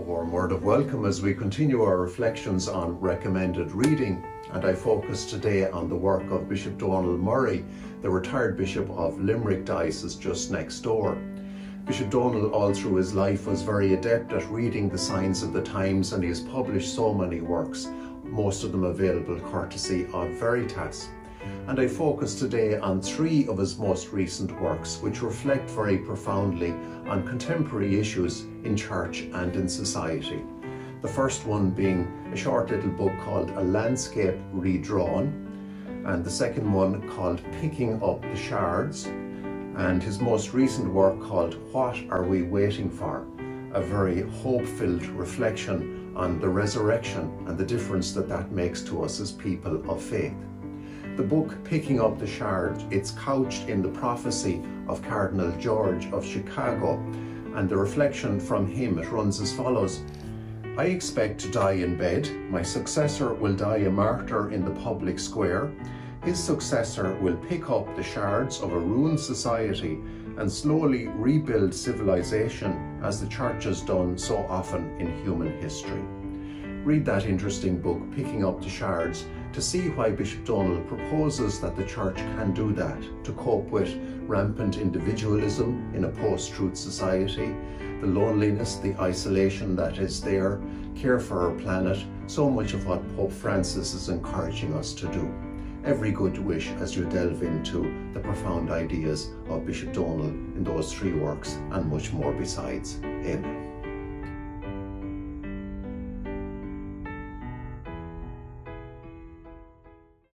warm word of welcome as we continue our reflections on recommended reading, and I focus today on the work of Bishop Donal Murray, the retired Bishop of Limerick Diocese just next door. Bishop Donal all through his life was very adept at reading the signs of the times, and he has published so many works, most of them available courtesy of Veritas. And I focus today on three of his most recent works, which reflect very profoundly on contemporary issues in church and in society. The first one being a short little book called A Landscape Redrawn, and the second one called Picking Up the Shards, and his most recent work called What Are We Waiting For? A very hope-filled reflection on the resurrection and the difference that that makes to us as people of faith. The book Picking Up the Shards, it's couched in the Prophesy of Cardinal George of Chicago, and the reflection from him, it runs as follows. I expect to die in bed. My successor will die a martyr in the public square. His successor will pick up the shards of a ruined society and slowly rebuild civilization as the church has done so often in human history. Read that interesting book, Picking Up the Shards, to see why Bishop Donal proposes that the church can do that, to cope with rampant individualism in a post-truth society, the loneliness, the isolation that is there, care for our planet, so much of what Pope Francis is encouraging us to do. Every good wish as you delve into the profound ideas of Bishop Donal in those three works and much more besides. Amen.